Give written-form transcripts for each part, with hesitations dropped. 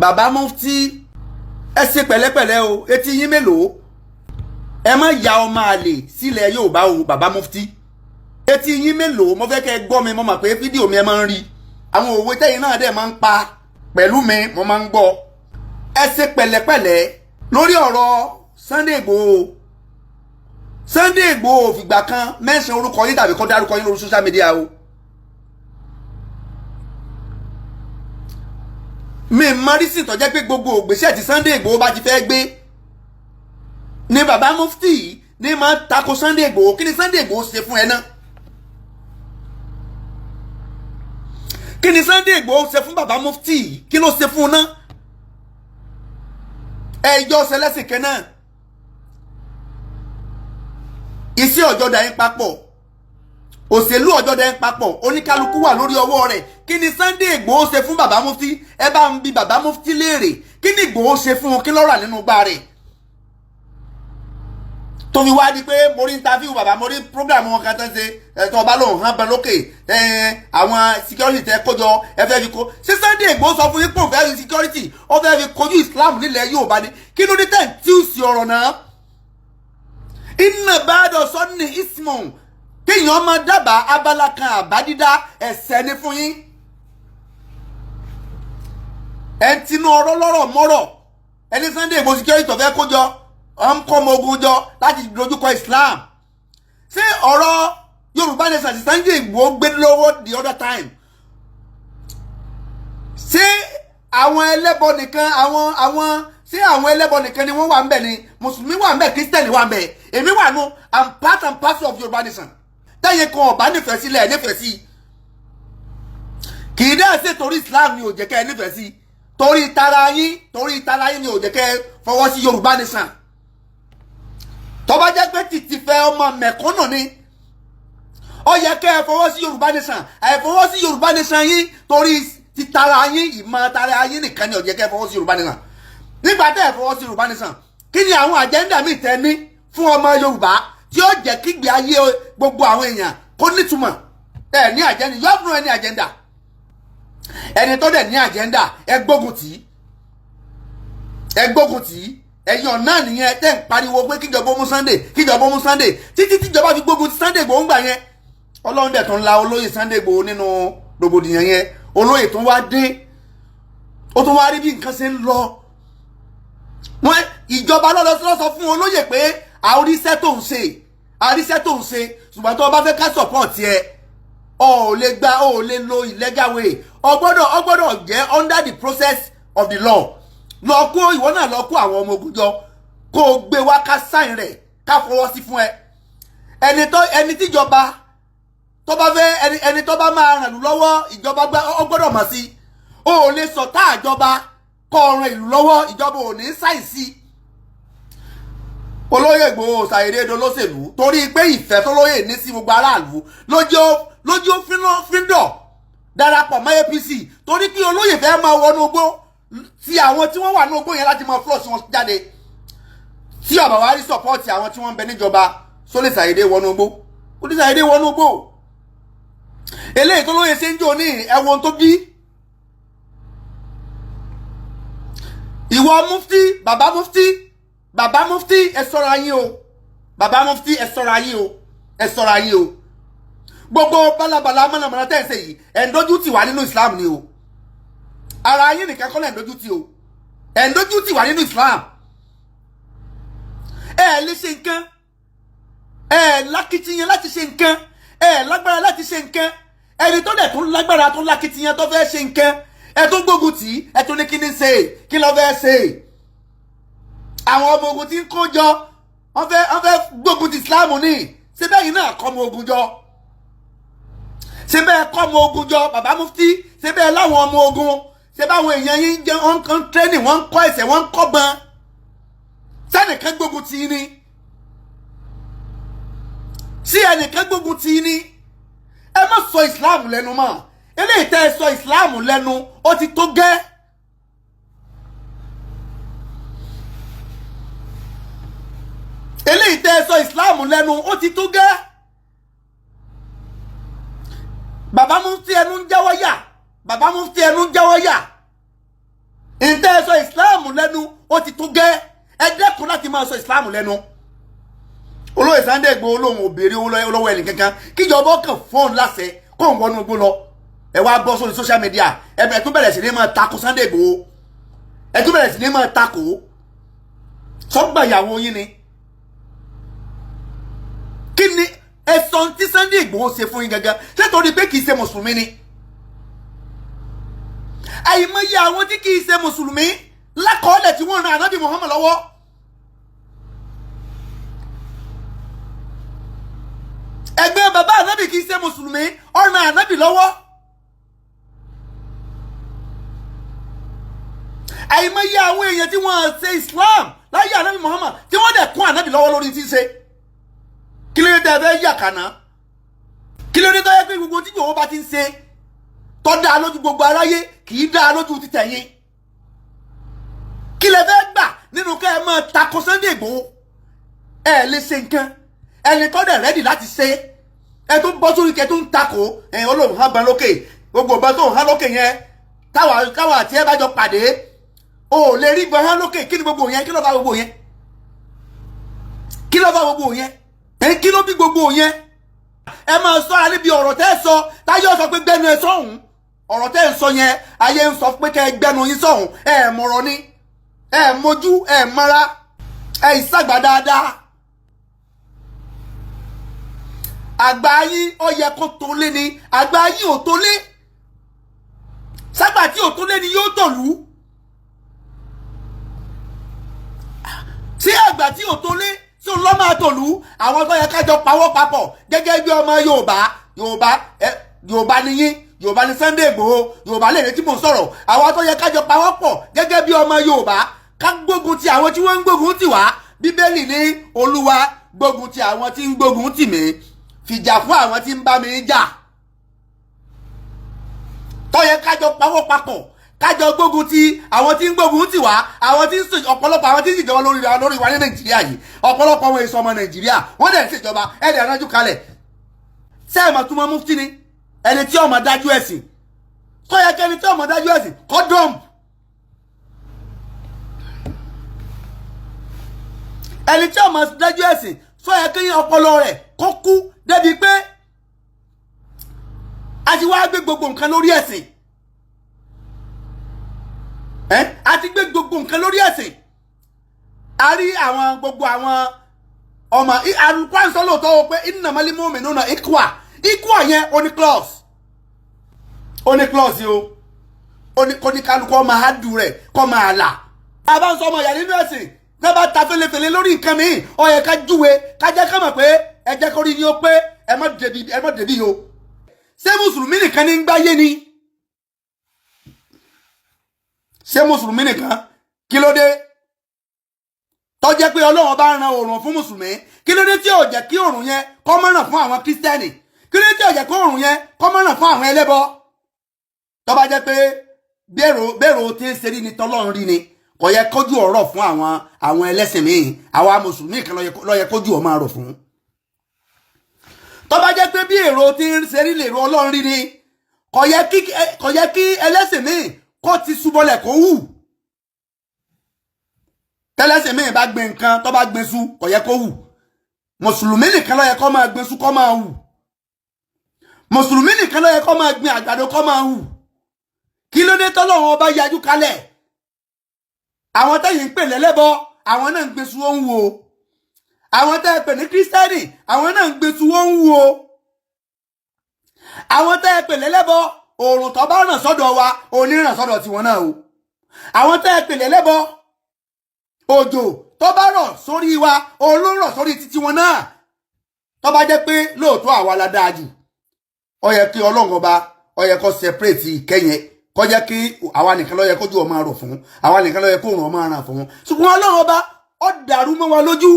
bàbá Mufti ẹ ṣe pẹ̀lẹ́pẹ̀lẹ́ o etí yín mélòó ẹ má ya ọmọ àlè sílẹ̀ Yorùbá o bàbá Mufti etí yín mélòó mo fẹ́ kẹ́ gbọ́ mi mo mọ̀ pé fídíò mi ẹ máa ń rí àwọn òwe tẹ́yìn náà dẹ̀ máa ń pa pẹ̀lú mi mo máa ń gbọ́ ẹ ṣe pẹ̀lẹ́pẹ̀lẹ́ lórí ọ̀rọ̀ Sunday Igboho Sunday Igboho fìgbà kan mẹ́sàn orúkọ yín tàbí kọ́ dárúkọ yín lórí social media o mi mọ́rísì tó jẹ́ pé gbogbo ògbésẹ̀ tí Sunday Igboho bá ti fẹ́ gbé ni bàbá Mufti ní máa tako Sunday Igboho kí ni Sunday Igboho ṣe fún ẹ náà kí ni Sunday Igboho ṣe fún bàbá Mufti kí ló ṣe fún un náà ẹjọ́ ṣẹlẹ́sìn kan náà iṣẹ́ ọjọ́ dà yín papọ̀ òṣèlú ọjọ́ dà yín papọ̀ oníkálukú wà lórí ọwọ́ rẹ̀ kí ni Sunday Igboho ṣe fún bàbá Mufti ẹ bá ń bi bàbá Mufti léèrè kí ni Igboho ṣe fún wọn kí ló rà nínú gbá rẹ̀ tó fi wá di pé mo rí interview bàbá mo rí program wọn kan tó ń ṣe ẹ̀tọ́ ọba lòun hàn bẹ lókè àwọn security tẹ kójọ ẹ fẹ́ fi kó ṣé Sunday Igboho sọ fún yín pé òun fẹ́ fi security ó fẹ́ fi kojú Islam nílẹ̀ Yorùbá ni kí ló dé tẹ̀ ń tí ò sí ọ̀rọ̀ náà iná bàdọ̀ sọ́ni ismon kéèyàn máa dábàá abala kan àbádídá ẹ̀ṣẹ̀ ní fún yín ẹ̀ ń tinú ọ̀rọ̀ lọ́rọ̀ mọ́rọ̀ ẹni Sunday Igboho security tó fẹ́ kójọ kọ́ ọmọ ogun jọ láti dojúkọ Islam ṣé ọ̀rọ̀ Yorùbá nation àti Sunday Igboho gbé lọ́wọ́ the other time ṣé àwọn ẹlẹ́bọ nìkan ṣé àwọn ẹlẹ́bọ nìkan ni wọ́n wà ń bẹ̀ ni mùsùlùmí wà ń bẹ̀ kírísítẹ̀nì wà ń bẹ̀ èmi wà nù I'm part and parcel of Yorùbá nation tẹ́yìn kan ọ̀bá nífẹ̀ẹ́ sílẹ̀ nífẹ̀ẹ́ sí kì í dẹ́ ṣe torí Islam ni ò jẹ́ kẹ́ ẹ nífẹ̀ẹ́ sí torí tara yín ni ò jẹ́ kẹ́ ẹ fọwọ́ sí Yorùbá nation tó bá jẹ́ pé títí fẹ́ ọmọ mẹ̀kúnnù ni ó yẹ kẹ́ ẹ fọwọ́ sí Yorùbá nation àìfọwọ́ sí Yorùbá nation yín torí títara yín ìmọ̀ tara yín nìkan ni ó yẹ kẹ́ ẹ fọwọ́ sí Yorùbá nation nígbà tẹ́ ẹ fọwọ́ sí Yorùbá nation kí ni àwọn àjẹ́ndà míì tẹ́ ní fún ọmọ Yorùbá tí ó jẹ́ kígbe ayé gbogbo àwọn èèyàn kó nítumọ̀ ẹ ní àjẹ́ndà you have no any agenda ẹni tó dẹ̀ ní àjẹ́ndà ẹ gbógun tì í ẹ̀yin ọ̀nà nìyẹn tẹ́ ń pariwo pé kíjọba mú Sunday títí tíjọba fi gbógun ti Sunday Igboho ń gbà yẹn Ọlọ́run dẹ̀ tó ń la olóyè Sunday Igboho nínú rògbòdìyàn yẹn olóyè tó wá dé ó tún wá rí bí nǹkan ṣe ń lọ wọn ìjọba lọ́lọ́ sọ fún olóyè pé àríṣẹ́ tó ń ṣe ṣùgbọ́n tó o bá fẹ́ ká support ẹ ọ ò lè lo illegal way ọ gbọ́dọ̀ jẹ́ under the process of the law lọ kó ìwọ náà lọ kó àwọn ọmọ ogun jọ kó o gbé wá ká sáìn rẹ̀ ká fọwọ́ sí fún ẹ ẹni tíjọba tó bá fẹ́ ẹni tó bá máa ràn lù lọ́wọ́ ìjọba ọ gbọ́dọ̀ mọ̀ sí o ò lè sọ tá àjọba kọ́ ọ̀ràn ìlú lọ́wọ́ ìjọba ò ní sáìsí olóyè Igboho ṣàìrédò lóṣèlú torí pé ìfẹ́ tó lóyè ní sí gbogbo aráàlú lójú fíndọ̀ darapọ̀ mọ́ APC torí pé olóyè fẹ́ máa wọnú ogbó tí àwọn tí wọ́n wà ní ogbó yẹn láti máa flush wọn jáde tí ọ̀bà wa rí support àwọn tí wọ́n ń bẹ níjọba sólè ṣàìdé wọnú ogbó ó ní ṣàìdé wọnú ogbó eléyìí tó lóyè ṣe ń jò ní ẹ̀wọ̀n tó bí ìwọ Mufti bàbá Mufti ẹ ṣọ́ra yín o bàbá Mufti ẹ ṣọ́ra yín o gbogbo balabala mọ̀nàmọ́ná tẹ́ ẹ ṣe yìí ẹ̀ ń dojú tì wá nínú Islam ni o ara yín nìkan kọ́ lẹ̀ ń dojú tì o ẹ̀ ń dojú tì wá nínú Islam ẹ lè ṣe nǹkan ẹ lákìtìyàn láti ṣe nǹkan ẹ lágbára láti ṣe nǹkan ẹni tó dẹ̀ tún lágbára tó lákìtìyàn tó fẹ́ ṣe nǹkan ẹ tó gbógun tì ẹ tó ní kí ni ṣe kí ló fẹ́ ṣe àwọn ọmọ ogun tí ń kó jọ wọ́n fẹ́ gbógun ti Islam ní síbẹ̀ yìí náà kọ́ ọmọ ogun jọ síbẹ̀ kọ́ ọmọ ogun jọ bàbá Mufti síbẹ̀ láwọn ọmọ ogun síbẹ̀ àwọn èèyàn yìí jẹ́ wọ́n ń tẹ́nì wọ́n ń kọ́ ẹ̀sẹ̀ wọ́n ń kọ́ gbọ́n sẹ́nìkan gbógun tì ní sí ẹnìkan gbógun tì ní ẹ má sọ Islam lẹ́nu mọ́ eléyìí tẹ́ ẹ sọ Islam lẹ́nu ó ti tó gẹ́ eléyìí tẹ́ ẹ sọ Islam lẹ́nu ó ti tó gẹ́ bàbá Mufti ẹnu ń jáwọ́ yà ǹtẹ́ sọ Islam lẹ́nu ó ti tó gẹ́ ẹ dẹ́kun láti máa sọ Islam lẹ́nu. Olóyè Sunday Igboho lóhun òbèrè olówó ẹnì kankan kíjọba kàn fóònù láṣẹ kó ń wọnú igbó lọ ẹ wá gbọ́ sórí social media ẹ tún bẹ̀rẹ̀ sí ní máa takò Sunday Igboho ẹ tún bẹ̀rẹ̀ sí ní máa takò sọ́gbà ìyàwó yín ni. Kí ni ẹ̀sọ́ tí Sunday Igboho ṣe fún yín gangan ṣé torí pé kì í ṣe mùsùlùmí ni? àìmọye àwọn tí kì í ṣe mùsùlùmí lákọọ́lẹ̀ tí wọ́n ran ànábì Muhammad lọ́wọ́. ẹgbẹ́ bàbá ànábì kì í ṣe mùsùlùmí ọ̀ràn ànábì lọ́wọ́. àìmọye àwọn èèyàn tí wọ́n ṣe Islam láyé ànábì Muhammad tí wọ́n dẹ̀ kún ànábì lọ́wọ́ lórí tí ṣe. kí ló dé tẹ́ fẹ́ yà kàná? kí ló dé tọ́ yẹ pé gbogbo tí Igboho bá ti ń ṣe tọ́ dáa lójú gbogbo aráyé kì í dáa lójú ti tẹ̀yìn? kí lẹ fẹ́ gbà nínú kẹ́ ẹ máa takò Sunday Igboho? ẹ lè ṣe nǹkan ẹni tó dẹ̀ rẹ́dì láti ṣe ẹ tó bọ́ sórí kẹ tó ń takò ẹ̀yìn olóhùn hàn gbọ́n lókè gbogbo ọ̀gbọ́n tó ń hàn lókè yẹn káwa àti ẹ bá jọ pàdé o lè rí gbọ́n hàn lókè. kí ni gbogbo yẹn? kí ló bá gbogbo yẹn? kí ló bá gbogbo yẹn? kí ló bí gbogbo yẹn? ẹ máa sọ alẹ́ bí ọ̀rọ̀ tẹ́ ẹ sọ táyọ̀ sọ pé gbẹ́nu ẹ sọ̀hún ọ̀rọ̀ tẹ́ ẹ sọ yẹn ayé ń sọ pé kẹ́ ẹ gbẹ́nu yín sọ̀hún ẹ mọ̀rọ̀ ni ẹ mojú ẹ mara ẹ ìsàgbà dáadáa. àgbà yín ó yẹ kó tó lé ni àgbà yín ò tó lé ságbà tí ò tó lé ni yóò tòlú. sí àgbà tí ò tó lé tí ò lọ́ máa tòlú àwọn tó yẹ kájọ pawọ́ papọ̀ gẹ́gẹ́ bí ọmọ Yorùbá ni yín Yorùbá ni Sunday Igboho Yorùbá lè retí mò ń sọ̀rọ̀ àwọn tó yẹ kájọ pawọ́ pọ̀ gẹ́gẹ́ bí ọmọ Yorùbá ká gbógun ti àwọn tí wọ́n ń gbógun tì wá. Bíbélì ní Olúwa gbógun ti àwọn tí ń gbógun tì mí fìjà fún àwọn tí ń bá mi jà. tó yẹ kájọ pawọ́ papọ̀ kájọ gbógun ti àwọn tí ń gbógun tì wá àwọn tí ń sọ ọ̀pọ̀lọpọ̀ àwọn tí ń ṣèjọba lórí wa ní Nàìjíríà yìí ọ̀pọ̀lọpọ̀ àwọn èso ọmọ Nàìjíríà wọ́n dẹ̀ ń ṣèjọba ẹ̀dẹ̀ ránjú kalẹ̀. sẹ́ẹ̀mọ̀ túmọ̀ mufti ni ẹni tí ọmọ dájú ẹ̀sìn tó yẹ kẹ́ni tí ọmọ dájú ẹ̀sìn kọ́ dọ́ọ̀mù. ẹni tí ọmọ dájú ẹ̀sìn tó yẹ kí ọpọlọ rẹ̀ kó kú débi pé a ti wá gbé gbogbo nǹkan lórí ẹ̀sìn. a ti gbé gbogbo nǹkan lórí ẹ̀sìn. a rí àwọn gbogbo àwọn ọmọ àlùkò àǹsọ́ lóòótọ́ pé innamal mu'minuna ikhwa yẹn oní clause o oní kálukú ọmọ àádù rẹ̀ kọ́ máa là. a bá ń sọ ọmọ ìyá nínú ẹ̀sìn náà bá ta fẹlẹfẹlẹ lórí nǹkan mi ó yẹ ká júwe ká jẹ́ ká mọ̀ pé ẹ jẹ́ kó rí ni ó pé ẹ má dèbí o. ṣé mùsùlùmí nìkan ní ń gbáyé ni? ṣé mùsùlùmí nìkan? kí ló dé tó jẹ́ pé Ọlọ́run bá ran oòrùn fún mùsùlùmí? kí ló dé tí ò jẹ́ kí oòrùn yẹn kó má ràn fún àwọn kírísítẹ́nì? kí ló dé tí ò jẹ́ kí oòrùn yẹn kó má ràn fún àwọn ẹlẹ́bọ? tó bá jẹ́ pé bẹ́ẹ̀rù tí ń ṣe rí ni tọ́lọ́run rí ni kò yẹ kójú ọ̀rọ̀ fún àwọn ẹlẹ́sìn míì àwa mùsùlùmí kan ló yẹ kójú ọmọ ọ̀rọ̀ fún. tó bá jẹ́ pé bí èrò tí ń ṣe rí lèrò Ọlọ́run rí ni kò yẹ kí ẹlẹ́sìn míì kó ti ṣubọlẹ̀ kó hù. tẹ́lẹ́sìn míì bá gbé nǹkan tó bá gbé sú kò yẹ kó hù. mùsùlùmí nìkan ló yẹ kó máa gbé sú kó máa hù. mùsùlùmí nìkan ló yẹ kó máa gbin àgbàdo kó máa hù. kí ló dé tọ́lọ́run ọba yájú kalẹ̀? àwọn tẹ́yìn ń pè lẹ́lẹ́bọ àwọn náà ń gbé sú ó ń wo. àwọn tẹ́ ẹ pè ní kírísítẹ́nì àwọn náà ń gbé sú ó ń wo. àwọn tẹ́ ẹ pè lẹ́lẹ́bọ oòrùn tó bá ràn sọ́dọ̀ wa oníràn sọ́dọ̀ tiwọn náà o. àwọn tẹ́ ẹ pè lẹ́lẹ́bọ òjò tó bá rọ̀ sórí wa olórọ̀ sórí títí wọn náà. tó bá jẹ́ pé lóòótọ́ àwa la dáa jù ó yẹ kí Ọlọ́run ọba ó yẹ kó separate ìkẹyìn kó jẹ́ kí àwa nìkan ló yẹ kójú ọmọ rọ̀ fún àwa nìkan ló yẹ kó rùn ọmọ ràn fún. ṣùgbọ́n Ọlọ́run ọba ó dàrú mọ́ wa lójú.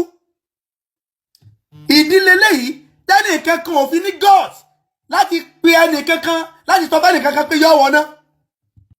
ìdílé léyìí tẹ́nì kankan ò fi ní God láti pe ẹnì kankan láti tọ́ bẹ́ẹ̀nì kankan pé yọ wọ́n náà.